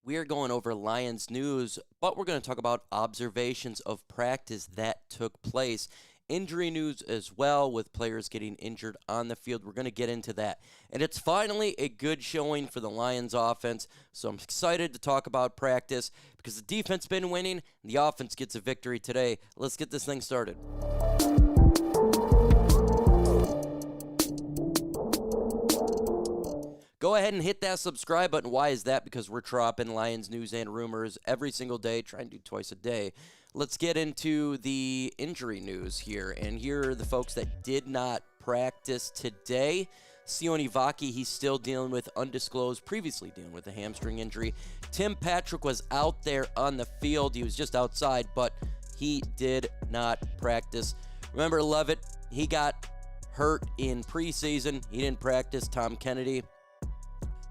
We are going over Lions news, but we're going to talk about observations of practice that took place. Injury news as well, with players getting injured on the field. We're going to get into that. And it's finally a good showing for the Lions offense, so I'm excited to talk about practice because the defense been winning, and the offense gets a victory today. Let's get this thing started. Go ahead and hit that subscribe button. Why is that? Because we're dropping Lions news and rumors every single day, trying to do twice a day. Let's get into the injury news here. And here are the folks that did not practice today. Sione Vaki, he's still dealing with undisclosed, previously dealing with a hamstring injury. Tim Patrick was out there on the field. He was just outside, but he did not practice. Remember Lovett, he got hurt in preseason. He didn't practice. Tom Kennedy,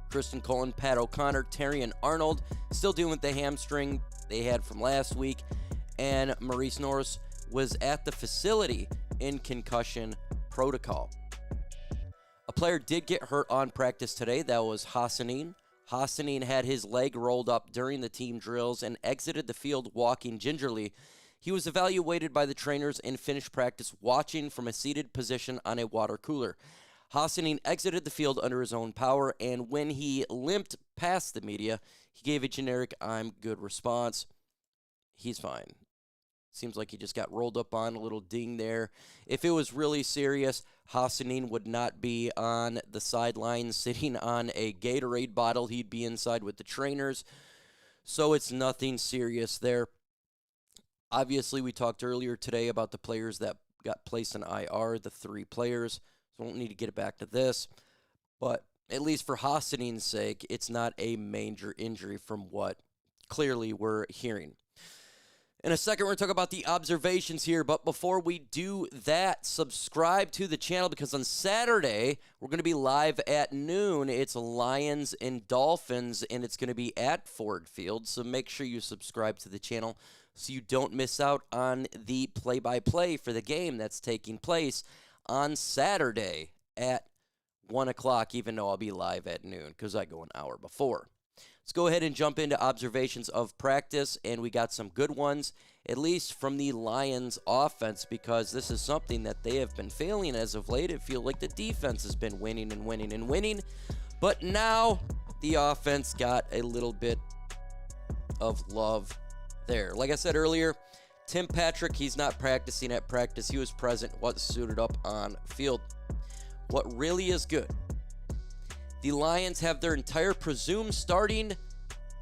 Kristen Cullen, Pat O'Connor, Terrion Arnold, still dealing with the hamstring they had from last week. And Maurice Norris was at the facility in concussion protocol. A player did get hurt on practice today. That was Hassanin. Hassanin had his leg rolled up during the team drills and exited the field walking gingerly. He was evaluated by the trainers and finished practice watching from a seated position on a water cooler. Hassanin exited the field under his own power, and when he limped past the media, he gave a generic "I'm good" response. He's fine. Seems like he just got rolled up on, a little ding there. If it was really serious, Hassanin would not be on the sideline sitting on a Gatorade bottle. He'd be inside with the trainers. So it's nothing serious there. Obviously, we talked earlier today about the players that got placed in IR, the 3 players. So I don't need to get back to this. But at least for Hassanin's sake, it's not a major injury from what clearly we're hearing. In a second, we're going to talk about the observations here, but before we do that, subscribe to the channel because on Saturday, we're going to be live at noon. It's Lions and Dolphins, and it's going to be at Ford Field, so make sure you subscribe to the channel so you don't miss out on the play-by-play for the game that's taking place on Saturday at 1 o'clock, even though I'll be live at noon because I go an hour before. Let's go ahead and jump into observations of practice, and we got some good ones, at least from the Lions offense, because this is something that they have been failing as of late. It feels like the defense has been winning and winning and winning, but now the offense got a little bit of love there. Like I said earlier, Tim Patrick, he's not practicing at practice. He was present, was suited up on field. What really is good, the Lions have their entire presumed starting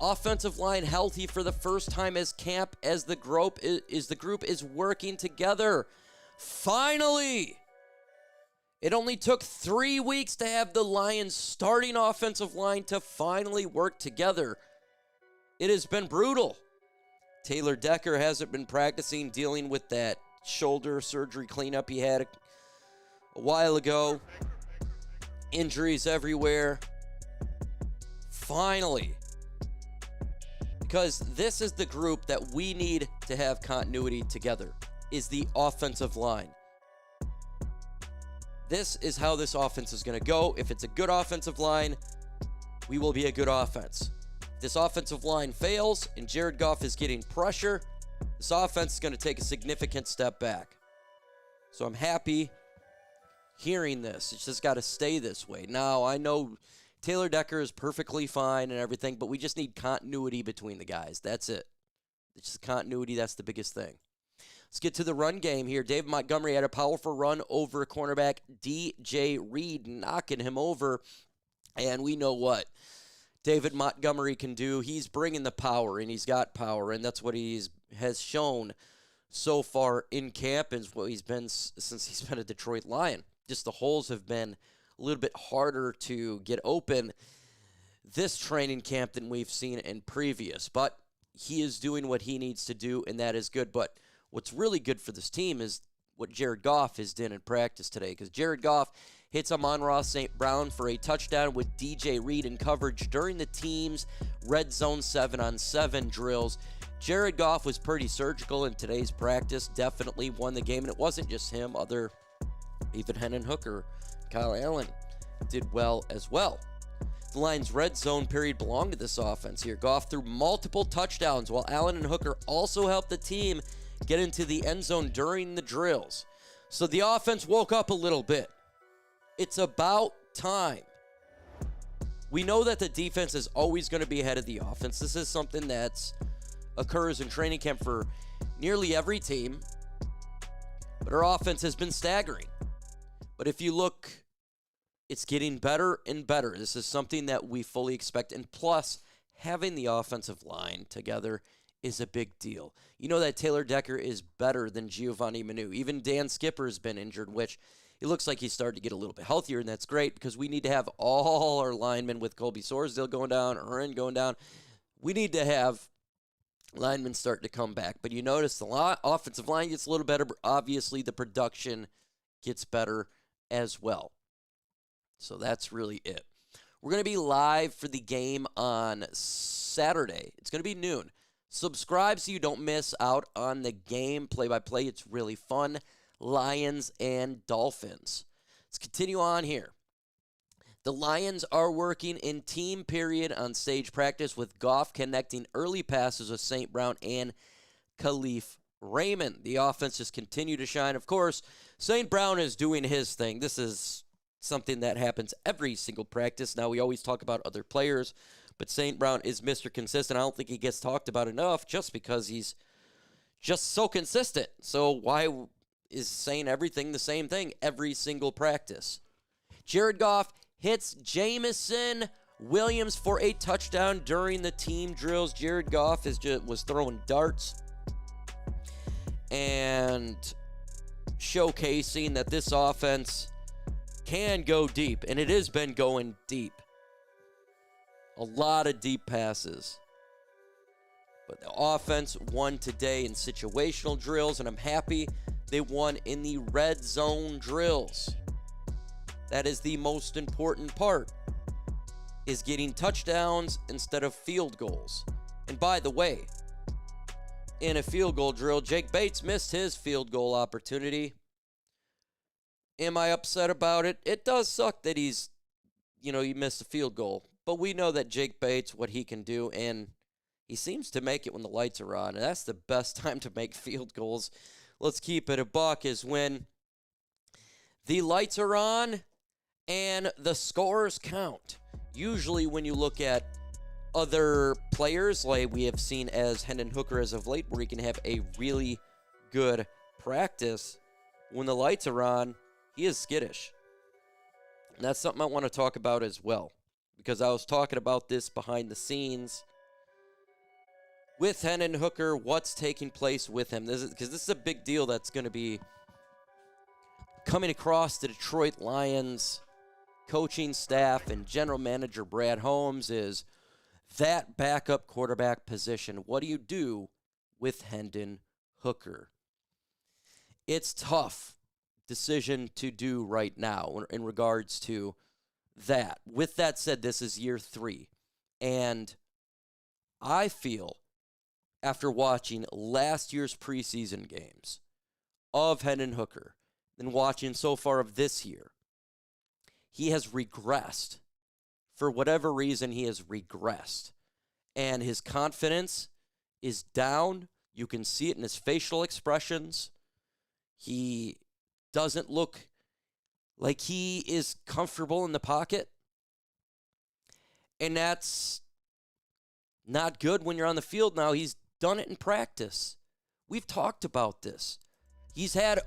offensive line healthy for the first time as the group is working together. Finally! It only took 3 weeks to have the Lions starting offensive line to finally work together. It has been brutal. Taylor Decker hasn't been practicing, dealing with that shoulder surgery cleanup he had a while ago. Injuries everywhere. Finally. Because this is the group that we need to have continuity together, is the offensive line. This is how this offense is going to go. If it's a good offensive line, we will be a good offense. If this offensive line fails and Jared Goff is getting pressure, this offense is going to take a significant step back. So I'm happy hearing this. It's just got to stay this way. Now, I know Taylor Decker is perfectly fine and everything, but we just need continuity between the guys. That's it. It's just continuity. That's the biggest thing. Let's get to the run game here. David Montgomery had a powerful run over cornerback DJ Reed, knocking him over. And we know what David Montgomery can do. He's bringing the power, and he's got power, and that's what has shown so far in camp and what he's been since he's been a Detroit Lion. Just the holes have been a little bit harder to get open this training camp than we've seen in previous. But he is doing what he needs to do, and that is good. But what's really good for this team is what Jared Goff has done in practice today, because Jared Goff hits Amon-Ra St. Brown for a touchdown with DJ Reed in coverage during the team's red zone 7-on-7 drills. Jared Goff was pretty surgical in today's practice, definitely won the game, and it wasn't just him. Even Hendon Hooker, Kyle Allen did well as well. the Lions' red zone period belonged to this offense here. Goff threw multiple touchdowns, while Allen and Hooker also helped the team get into the end zone during the drills. So the offense woke up a little bit. It's about time. We know that the defense is always going to be ahead of the offense. This is something that occurs in training camp for nearly every team. But our offense has been staggering. But if you look, it's getting better and better. This is something that we fully expect. And plus, having the offensive line together is a big deal. You know that Taylor Decker is better than Giovanni Manu. Even Dan Skipper has been injured, which it looks like he's starting to get a little bit healthier, and that's great because we need to have all our linemen with Colby Sorsdale going down, Urin going down. We need to have linemen start to come back. But you notice the offensive line gets a little better, but obviously the production gets better as well. So that's really it. We're going to be live for the game on Saturday. It's going to be noon. Subscribe so you don't miss out on the game play-by-play. It's really fun. Lions and Dolphins. Let's continue on here. The Lions are working in team period on stage practice with Goff connecting early passes with St. Brown and Kalif Raymond. The offense just continued to shine. Of course, St. Brown is doing his thing. This is something that happens every single practice. Now, we always talk about other players, but St. Brown is Mr. Consistent. I don't think he gets talked about enough just because he's just so consistent. So why is saying everything the same thing every single practice? Jared Goff hits Jameson Williams for a touchdown during the team drills. Jared Goff was throwing darts and showcasing that this offense can go deep, and it has been going deep. A lot of deep passes. But the offense won today in situational drills, and I'm happy they won in the red zone drills. That is the most important part, is getting touchdowns instead of field goals. And by the way, in a field goal drill, Jake Bates missed his field goal opportunity. Am I upset about it? It does suck that he missed a field goal. But we know that Jake Bates, what he can do, and he seems to make it when the lights are on. And that's the best time to make field goals. Let's keep it a buck, is when the lights are on and the scores count. Usually when you look at other players, like we have seen as Hendon Hooker as of late, where he can have a really good practice, when the lights are on, he is skittish. And that's something I want to talk about as well, because I was talking about this behind the scenes with Hendon Hooker, what's taking place with him. This is a big deal that's going to be coming across the Detroit Lions coaching staff and general manager Brad Holmes, is that backup quarterback position. What do you do with Hendon Hooker? It's tough decision to do right now in regards to that. With that said, this is year 3. And I feel, after watching last year's preseason games of Hendon Hooker and watching so far of this year, he has regressed. For whatever reason, he has regressed. And his confidence is down. You can see it in his facial expressions. He doesn't look like he is comfortable in the pocket. And that's not good when you're on the field now. He's done it in practice. We've talked about this. He's had,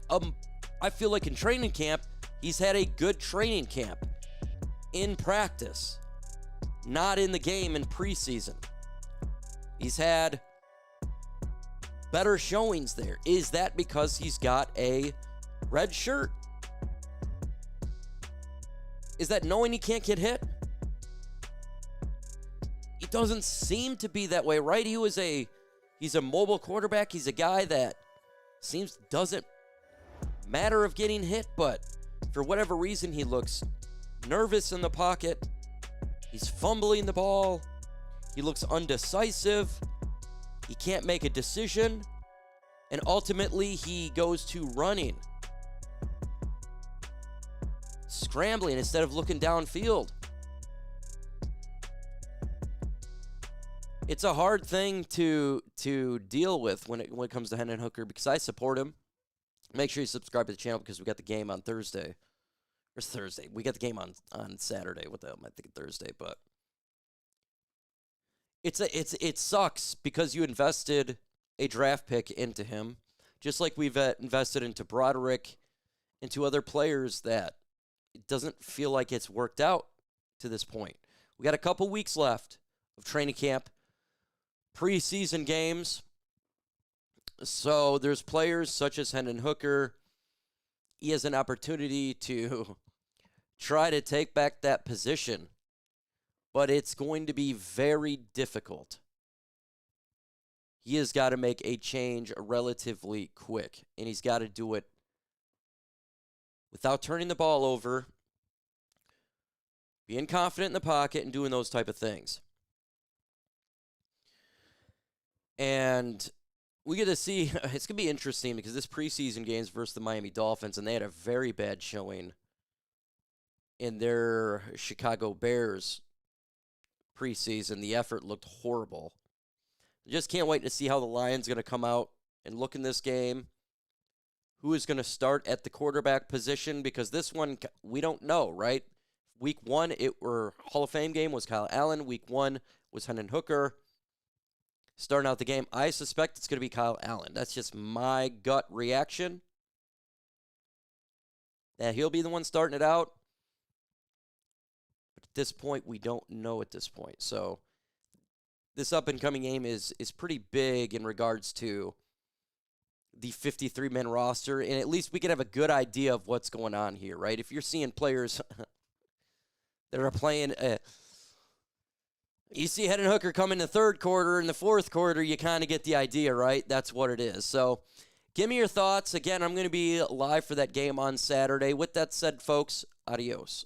I feel like in training camp, he's had a good training camp in practice, not in the game in preseason. He's had better showings there. Is that because he's got a red shirt? Is that knowing he can't get hit? It doesn't seem to be that way, right? He's a mobile quarterback. He's a guy that doesn't matter of getting hit, but for whatever reason, he looks nervous in the pocket. He's fumbling the ball. He looks undecisive. He can't make a decision. And ultimately, he goes to running, scrambling instead of looking downfield. It's a hard thing to deal with when it comes to Hendon Hooker because I support him. Make sure you subscribe to the channel because we got the game on Thursday. It's Thursday. We got the game on Saturday. What the hell am I thinking Thursday? But it sucks because you invested a draft pick into him, just like we've invested into Broderick, into other players that it doesn't feel like it's worked out to this point. We got a couple weeks left of training camp, preseason games. So there's players such as Hendon Hooker. He has an opportunity to try to take back that position, but it's going to be very difficult. He has got to make a change relatively quick, and he's got to do it without turning the ball over, being confident in the pocket, and doing those type of things. And we get to see, it's going to be interesting because this preseason game's versus the Miami Dolphins, and they had a very bad showing in their Chicago Bears preseason. The effort looked horrible. I just can't wait to see how the Lions are going to come out and look in this game. Who is going to start at the quarterback position? Because this one, we don't know, right? Week 1, Hall of Fame game was Kyle Allen. Week 1 was Hendon Hooker. Starting out the game, I suspect it's going to be Kyle Allen. That's just my gut reaction. That he'll be the one starting it out. But at this point, we don't know at this point. So this up-and-coming game is pretty big in regards to the 53-man roster. And at least we can have a good idea of what's going on here, right? If you're seeing players that are playing... You see Hendon Hooker come in the third quarter. In the fourth quarter, you kind of get the idea, right? That's what it is. So give me your thoughts. Again, I'm going to be live for that game on Saturday. With that said, folks, adios.